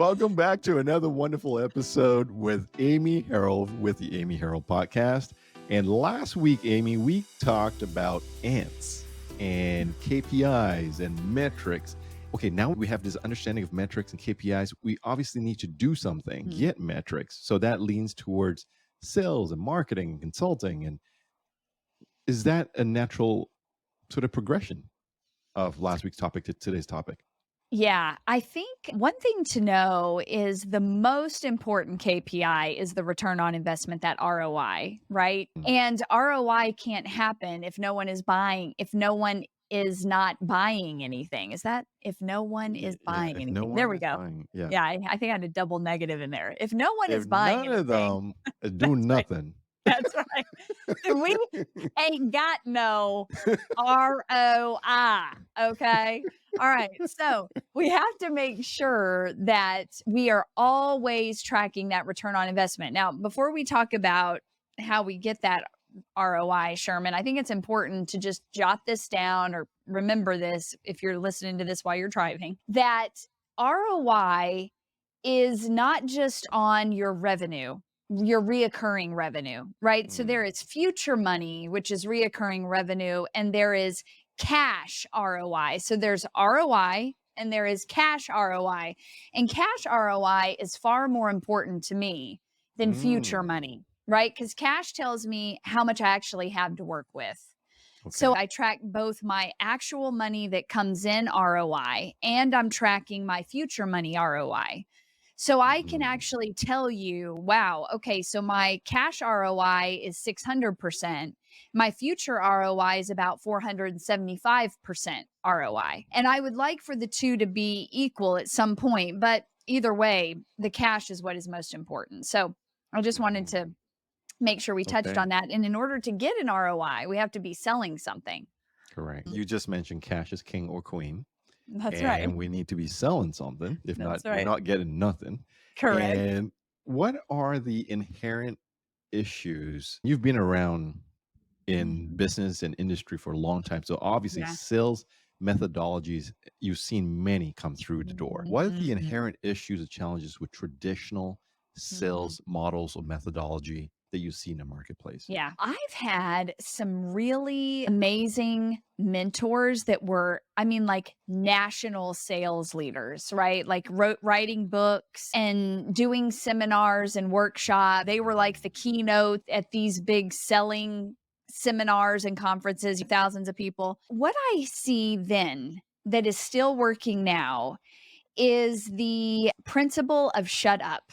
Welcome back to another wonderful episode with Amy Harrill with the Amy Harrill Podcast. And last week, Amy, we talked about ants and KPIs and metrics. Okay, now we have this understanding of metrics and KPIs. We obviously need to do something, get metrics. So that leans towards sales and marketing and consulting. And is that a natural sort of progression of last week's topic to today's topic? Yeah, I think one thing to know is the most important KPI is the return on investment, that ROI, right? And ROI can't happen if no one is buying, if no one is not buying anything. Is that if no one is buying if anything? no one There we is go. buying, yeah. Yeah, I think I had a double negative in there. If no one is If buying none of anything, them do that's right. nothing. That's right. We ain't got no ROI. Okay. All right. So we have to make sure that we are always tracking that return on investment. Now, before we talk about how we get that ROI, Sherman, I think it's important to just jot this down or remember this if you're listening to this while you're driving, that ROI is not just on your revenue, your reoccurring revenue, right? So there is future money, which is reoccurring revenue, and there is cash ROI. So there's ROI and there is cash ROI. And cash ROI is far more important to me than future money, right? Because cash tells me how much I actually have to work with. So I track both my actual money that comes in ROI and I'm tracking my future money ROI. So I can actually tell you, wow, okay, so my cash ROI is 600%. My future ROI is about 475% ROI. And I would like for the two to be equal at some point, but either way, the cash is what is most important. So I just wanted to make sure we touched on that. And in order to get an ROI, we have to be selling something. Correct. You just mentioned cash is king or queen. That's right. And we need to be selling something. If That's not, right. we're not getting nothing. Correct. And what are the inherent issues? You've been around in business and industry for a long time. So obviously sales methodologies, you've seen many come through the door. What are the inherent issues or challenges with traditional sales models or methodology that you see in the marketplace? Yeah, I've had some really amazing mentors that were, I mean, like national sales leaders, right? Like writing books and doing seminars and workshops. They were like the keynote at these big selling seminars and conferences, thousands of people. What I see then that is still working now is the principle of shut up.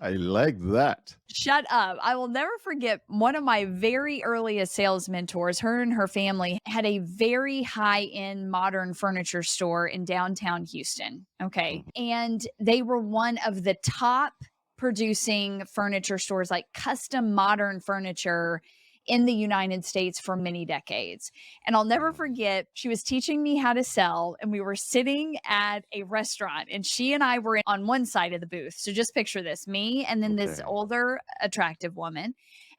I like that. Shut up. I will never forget one of my very earliest sales mentors. Her and her family had a very high-end modern furniture store in downtown Houston. Okay. And they were one of the top producing furniture stores, like custom modern furniture in the United States for many decades. And I'll never forget, she was teaching me how to sell, and we were sitting at a restaurant, and she and I were on one side of the booth. So just picture this, me and then this older, attractive woman.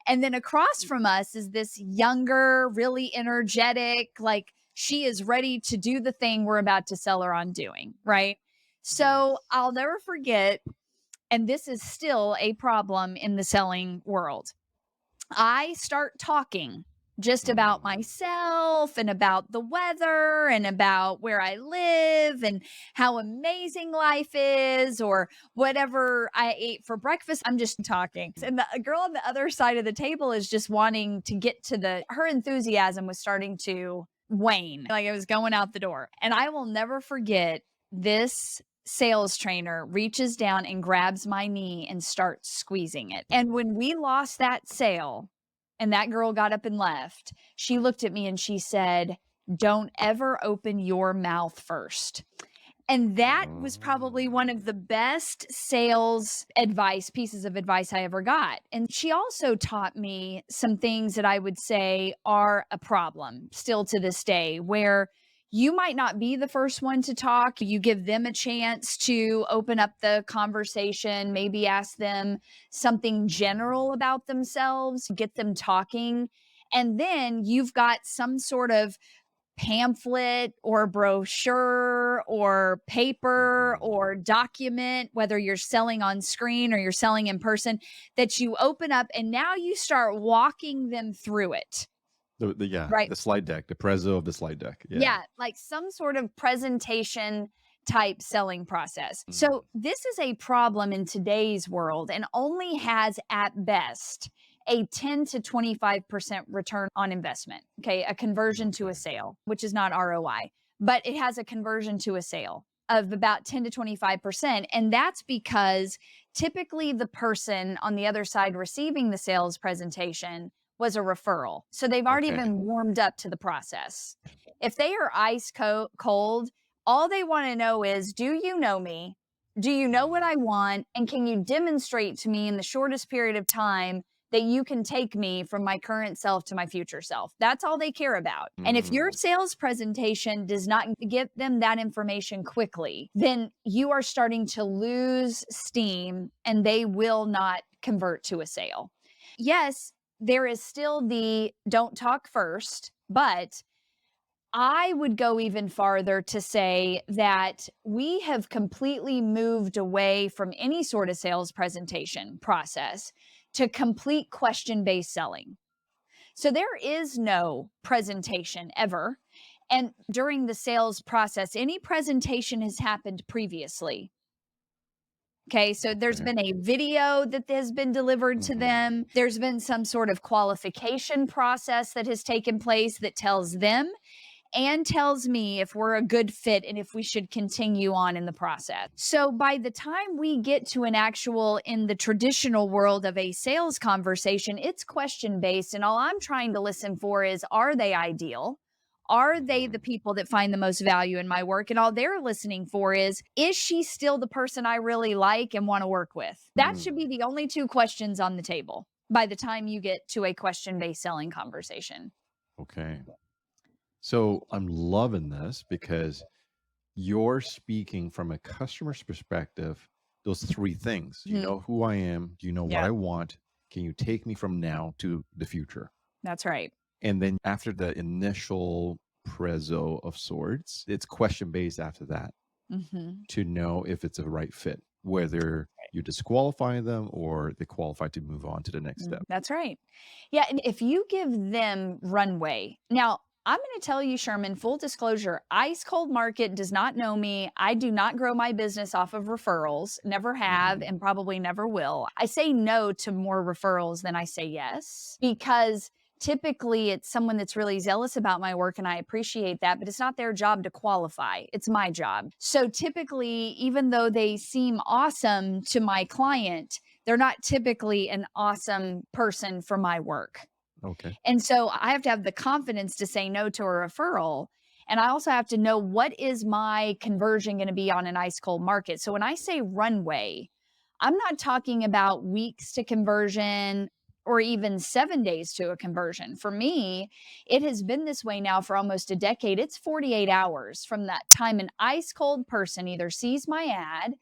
And then across from us is this younger, really energetic, like she is ready to do the thing we're about to sell her on doing, right? So I'll never forget, and this is still a problem in the selling world. I start talking just about myself and about the weather and about where I live and how amazing life is or whatever I ate for breakfast. I'm just talking. And the girl on the other side of the table is just wanting to get to her enthusiasm was starting to wane. Like it was going out the door. And I will never forget this sales trainer reaches down and grabs my knee and starts squeezing it. And when we lost that sale and that girl got up and left, she looked at me and she said, "Don't ever open your mouth first." And that was probably one of the best sales pieces of advice I ever got. And she also taught me some things that I would say are a problem still to this day, where you might not be the first one to talk. You give them a chance to open up the conversation, maybe ask them something general about themselves, get them talking. And then you've got some sort of pamphlet or brochure or paper or document, whether you're selling on screen or you're selling in person, that you open up and now you start walking them through it. Right. The slide deck, the prezzo of the slide deck. Yeah, like some sort of presentation type selling process. So this is a problem in today's world and only has at best a 10 to 25% return on investment. Okay, a conversion to a sale, which is not ROI, but it has a conversion to a sale of about 10 to 25%. And that's because typically the person on the other side receiving the sales presentation was a referral. So they've already been warmed up to the process. If they are ice cold, all they want to know is, do you know me? Do you know what I want? And can you demonstrate to me in the shortest period of time that you can take me from my current self to my future self? That's all they care about. And if your sales presentation does not give them that information quickly, then you are starting to lose steam and they will not convert to a sale. Yes, there is still the don't talk first, but I would go even farther to say that we have completely moved away from any sort of sales presentation process to complete question-based selling. So there is no presentation ever. And during the sales process, any presentation has happened previously. Okay, so there's been a video that has been delivered to them. There's been some sort of qualification process that has taken place that tells them and tells me if we're a good fit and if we should continue on in the process. So by the time we get to an actual, in the traditional world of a sales conversation, it's question-based. And all I'm trying to listen for is, are they ideal? Are they the people that find the most value in my work? And all they're listening for is she still the person I really like and want to work with? That should be the only two questions on the table by the time you get to a question-based selling conversation. Okay. So I'm loving this because you're speaking from a customer's perspective, those three things. Do you know who I am? Do you know what I want? Can you take me from now to the future? That's right. And then after the initial prezzo of sorts, it's question-based after that to know if it's a right fit, whether you disqualify them or they qualify to move on to the next step. That's right. Yeah, and if you give them runway. Now, I'm going to tell you, Sherman, full disclosure, Ice Cold Market does not know me. I do not grow my business off of referrals, never have, and probably never will. I say no to more referrals than I say yes, because typically it's someone that's really zealous about my work, and I appreciate that, but it's not their job to qualify. It's my job. So typically, even though they seem awesome to my client, they're not typically an awesome person for my work. Okay. And so I have to have the confidence to say no to a referral. And I also have to know, what is my conversion going to be on an ice cold market? So when I say runway, I'm not talking about weeks to conversion or even 7 days to a conversion. For me, it has been this way now for almost a decade. It's 48 hours from that time an ice cold person either sees my ad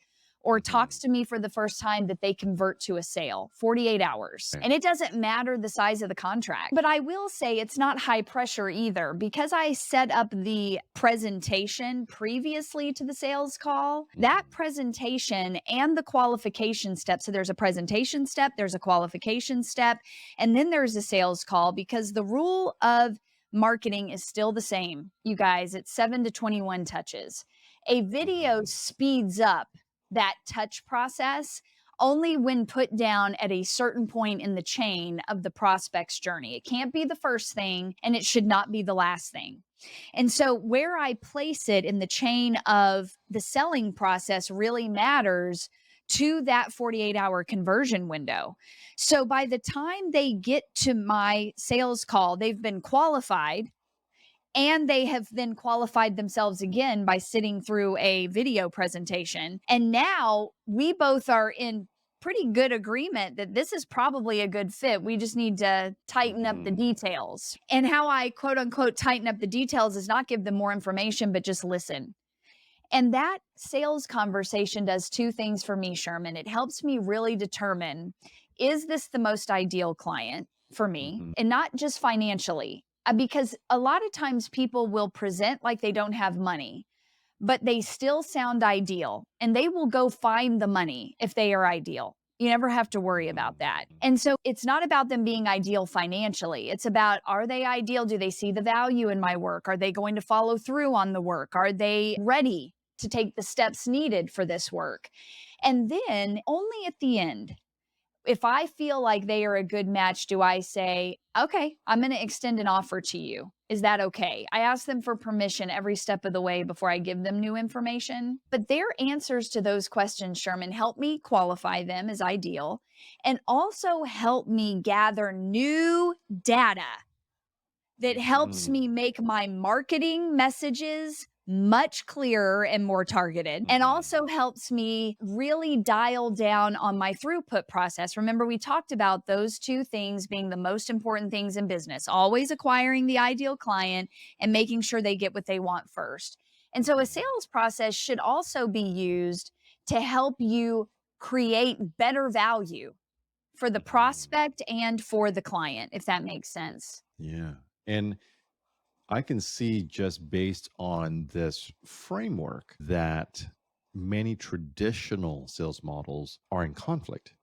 or talks to me for the first time that they convert to a sale. 48 hours. And it doesn't matter the size of the contract. But I will say it's not high pressure either, because I set up the presentation previously to the sales call. That presentation and the qualification step. So there's a presentation step, there's a qualification step, and then there's a sales call, because the rule of marketing is still the same. You guys, it's 7 to 21 touches. A video speeds up that touch process only when put down at a certain point in the chain of the prospect's journey. It can't be the first thing, and it should not be the last thing. And so where I place it in the chain of the selling process really matters to that 48-hour conversion window. So by the time they get to my sales call, they've been qualified, and they have then qualified themselves again by sitting through a video presentation. And now we both are in pretty good agreement that this is probably a good fit. We just need to tighten up the details. And how I quote unquote tighten up the details is not give them more information, but just listen. And that sales conversation does two things for me, Sherman. It helps me really determine, is this the most ideal client for me? And not just financially. Because a lot of times people will present like they don't have money, but they still sound ideal and they will go find the money if they are ideal. You never have to worry about that. And so it's not about them being ideal financially. It's about, are they ideal? Do they see the value in my work? Are they going to follow through on the work? Are they ready to take the steps needed for this work? And then only at the end, if I feel like they are a good match, do I say, okay, I'm going to extend an offer to you. Is that okay? I ask them for permission every step of the way before I give them new information. But their answers to those questions, Sherman, help me qualify them as ideal and also help me gather new data that helps me make my marketing messages much clearer and more targeted, and also helps me really dial down on my throughput process. Remember, we talked about those two things being the most important things in business, always acquiring the ideal client and making sure they get what they want first. And so a sales process should also be used to help you create better value for the prospect and for the client, if that makes sense. Yeah. And I can see, just based on this framework, that many traditional sales models are in conflict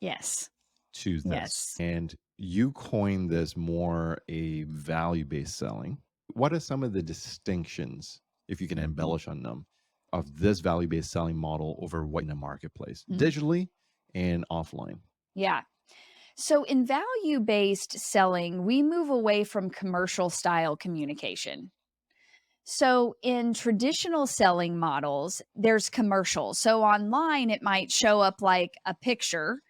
Yes. to this. Yes. And you coined this more a value-based selling. What are some of the distinctions, if you can embellish on them, of this value-based selling model over what in the marketplace, digitally and offline? Yeah. So in value-based selling, we move away from commercial style communication. So in traditional selling models, there's commercial. So online, it might show up like a picture,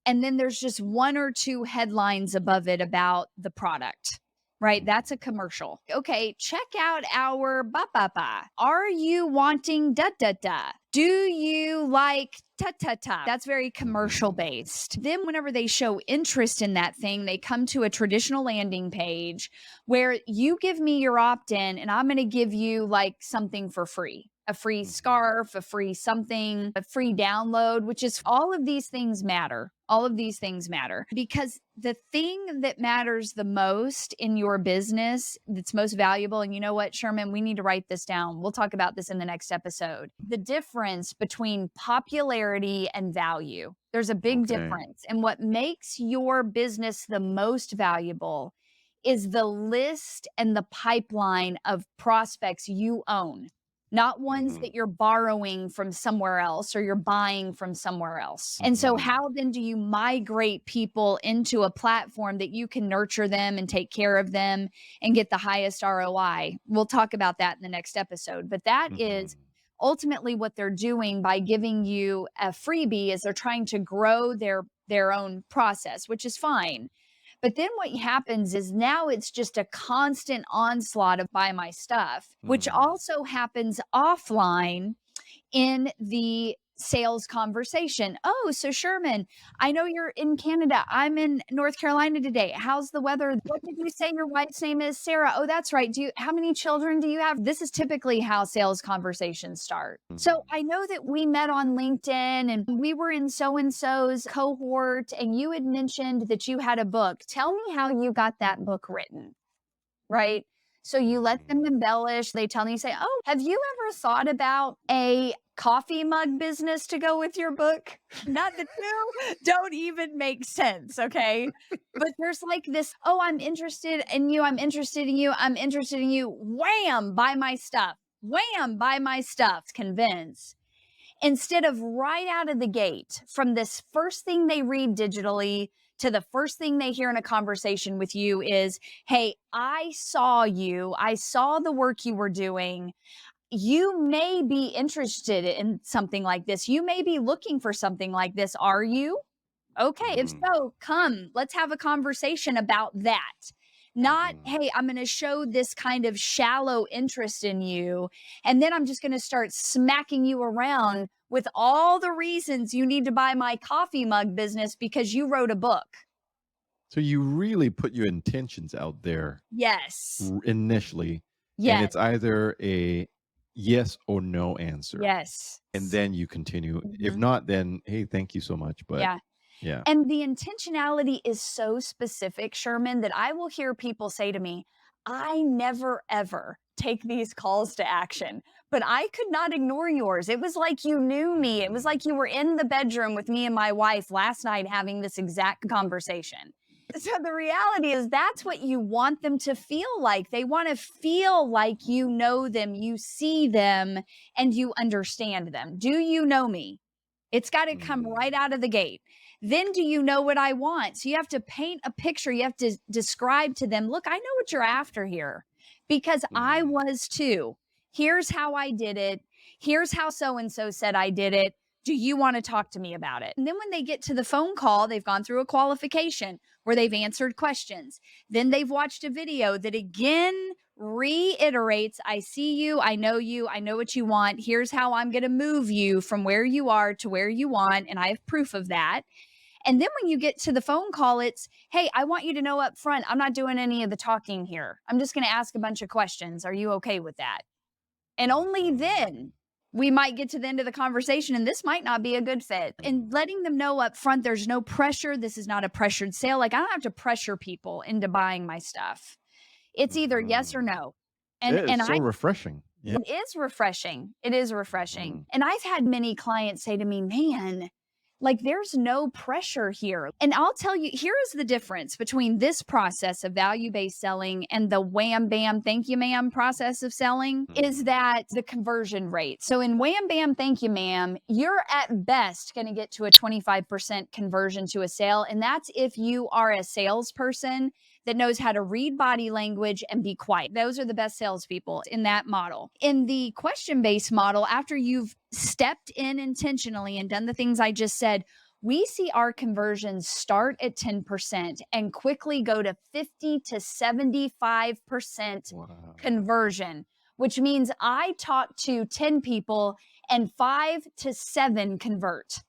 and then there's just one or two headlines above it about the product, right? That's a commercial. Okay, check out our ba-ba-ba. Are you wanting da-da-da? Do you like ta-ta-ta? That's very commercial based. Then whenever they show interest in that thing, they come to a traditional landing page where you give me your opt-in and I'm going to give you like something for free. A free scarf, a free something, a free download, which is all of these things matter. All of these things matter because the thing that matters the most in your business, that's most valuable, and you know what, Sherman, we need to write this down. We'll talk about this in the next episode. The difference between popularity and value. There's a big difference. And what makes your business the most valuable is the list and the pipeline of prospects you own. Not ones that you're borrowing from somewhere else or you're buying from somewhere else. And so how then do you migrate people into a platform that you can nurture them and take care of them and get the highest ROI? We'll talk about that in the next episode. But that is ultimately what they're doing by giving you a freebie, is they're trying to grow their own process, which is fine. But then what happens is now it's just a constant onslaught of buy my stuff, which also happens offline in the sales conversation. Oh, so Sherman, I know you're in Canada. I'm in North Carolina today. How's the weather? What did you say your wife's name is? Sarah. Oh, that's right. How many children do you have? This is typically how sales conversations start. So I know that we met on LinkedIn and we were in so-and-so's cohort and you had mentioned that you had a book. Tell me how you got that book written, right? So you let them embellish. They tell me, say, oh, have you ever thought about a coffee mug business to go with your book? Not the two don't even make sense, okay? But there's like this, oh, I'm interested in you. I'm interested in you. I'm interested in you. Wham, buy my stuff. Wham, buy my stuff. Convince. Instead of right out of the gate, from this first thing they read digitally to the first thing they hear in a conversation with you is, hey, I saw you. I saw the work you were doing. You may be interested in something like this. You may be looking for something like this. Are you? Okay. If so, come, let's have a conversation about that. Not, hey, I'm going to show this kind of shallow interest in you, and then I'm just going to start smacking you around with all the reasons you need to buy my coffee mug business because you wrote a book. So you really put your intentions out there. Yes. Initially. Yes. And it's either a yes or no answer. Yes. And then you continue. If not, then, hey, thank you so much. But yeah. And the intentionality is so specific, Sherman, that I will hear people say to me, I never, ever take these calls to action, but I could not ignore yours. It was like you knew me. It was like you were in the bedroom with me and my wife last night having this exact conversation. So the reality is that's what you want them to feel like. They want to feel like you know them, you see them, and you understand them. Do you know me? It's got to come right out of the gate. Then do you know what I want? So you have to paint a picture. You have to describe to them, look, I know what you're after here because I was too. Here's how I did it. Here's how so-and-so said I did it. Do you want to talk to me about it? And then when they get to the phone call, they've gone through a qualification where they've answered questions. Then they've watched a video that again reiterates, I see you, I know what you want. Here's how I'm going to move you from where you are to where you want. And I have proof of that. And then when you get to the phone call, it's, hey, I want you to know up front, I'm not doing any of the talking here. I'm just going to ask a bunch of questions. Are you okay with that? And only then we might get to the end of the conversation and this might not be a good fit. And letting them know up front, there's no pressure. This is not a pressured sale. Like I don't have to pressure people into buying my stuff. It's either yes or no. It's so refreshing. Yeah. It is refreshing. It is refreshing. And I've had many clients say to me, man, like there's no pressure here. And I'll tell you, here is the difference between this process of value-based selling and the wham, bam, thank you, ma'am process of selling is that the conversion rate. So in wham, bam, thank you, ma'am, you're at best going to get to a 25% conversion to a sale. And that's if you are a salesperson that knows how to read body language and be quiet. Those are the best salespeople in that model. In the question-based model, after you've stepped in intentionally and done the things I just said, we see our conversions start at 10% and quickly go to 50 to 75% conversion, which means I talk to 10 people and 5 to 7 convert.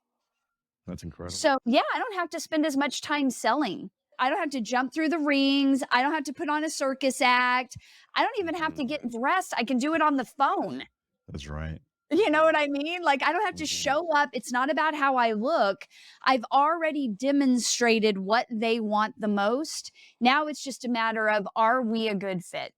That's incredible. So yeah, I don't have to spend as much time selling. I don't have to jump through the rings. I don't have to put on a circus act. I don't even have to get dressed. I can do it on the phone. That's right. You know what I mean? Like I don't have to show up. It's not about how I look. I've already demonstrated what they want the most. Now it's just a matter of, are we a good fit?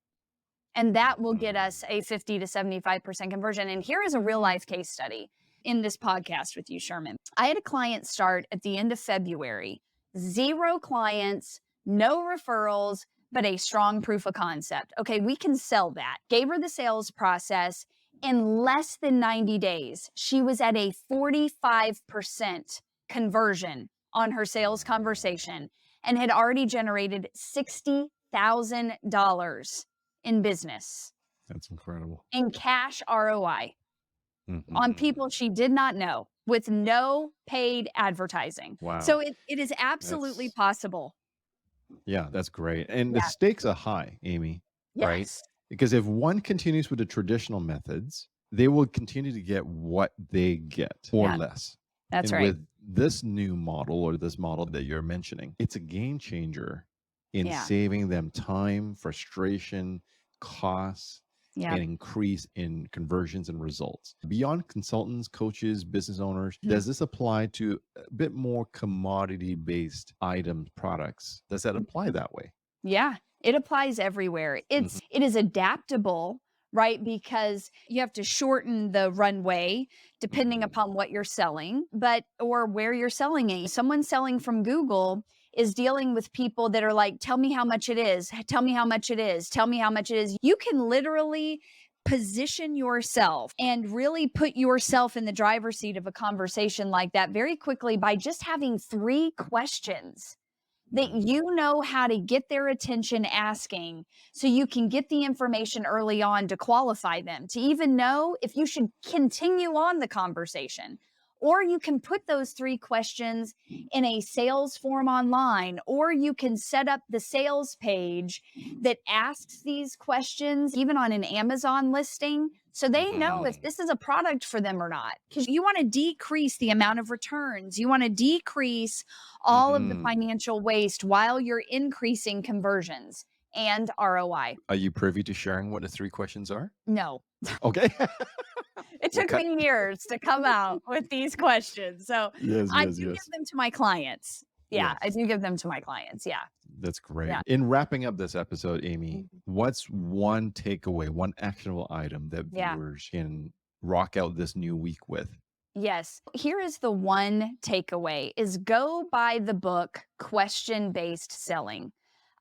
And that will get us a 50 to 75% conversion. And here is a real life case study in this podcast with you, Sherman. I had a client start at the end of February. 0 clients, no referrals, but a strong proof of concept. Okay, we can sell that. Gave her the sales process. In less than 90 days, she was at a 45% conversion on her sales conversation and had already generated $60,000 in business. That's incredible. In cash ROI on people she did not know, with no paid advertising. Wow. So it is absolutely possible. Yeah, that's great. And the stakes are high, Amy, right? Yes. Because if one continues with the traditional methods, they will continue to get what they get or less. That's and right. With this new model or this model that you're mentioning, it's a game changer in saving them time, frustration, costs, and increase in conversions and results. Beyond consultants, coaches, business owners, does this apply to a bit more commodity-based items, products? Does that apply that way? Yeah, it applies everywhere. It is adaptable, right? Because you have to shorten the runway depending upon what you're selling, or where you're selling it. Someone selling from Google is dealing with people that are like, tell me how much it is. Tell me how much it is. Tell me how much it is. You can literally position yourself and really put yourself in the driver's seat of a conversation like that very quickly by just having 3 questions that you know how to get their attention asking, so you can get the information early on to qualify them, to even know if you should continue on the conversation. Or you can put those 3 questions in a sales form online, or you can set up the sales page that asks these questions, even on an Amazon listing, so they know if this is a product for them or not. Because you want to decrease the amount of returns. You want to decrease all of the financial waste while you're increasing conversions and ROI. Are you privy to sharing what the 3 questions are? No. Okay. It took me years to come out with these questions. So I do give them to my clients. Yeah, I do give them to my clients. Yeah. That's great. Yeah. In wrapping up this episode, Amy, Mhm. what's one takeaway, one actionable item that Yeah. viewers can rock out this new week with? Yes. Here is the one takeaway is go by the book Question-Based Selling.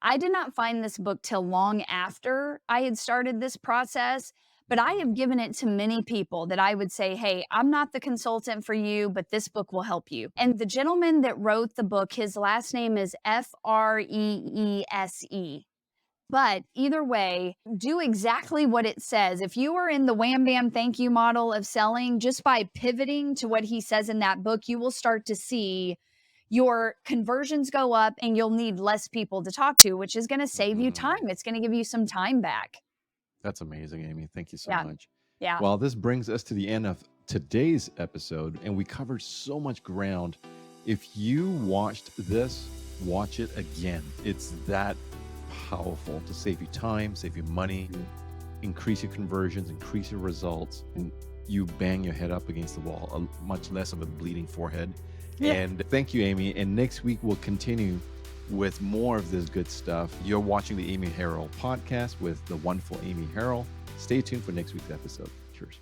I did not find this book till long after I had started this process, but I have given it to many people that I would say, hey, I'm not the consultant for you, but this book will help you. And the gentleman that wrote the book, his last name is Freese. But either way, do exactly what it says. If you are in the wham bam thank you model of selling, just by pivoting to what he says in that book, you will start to see your conversions go up and you'll need less people to talk to, which is going to save you time. It's going to give you some time back. That's amazing, Amy. Thank you so Yeah. much. Yeah. Well, this brings us to the end of today's episode, and we covered so much ground. If you watched this, watch it again. It's that powerful to save you time, save you money, increase your conversions, increase your results, and you bang your head up against the wall, much less of a bleeding forehead. Yeah. And thank you, Amy. And next week, we'll continue with more of this good stuff. You're watching the Amy Harrill podcast with the wonderful Amy Harrill. Stay tuned for next week's episode. Cheers.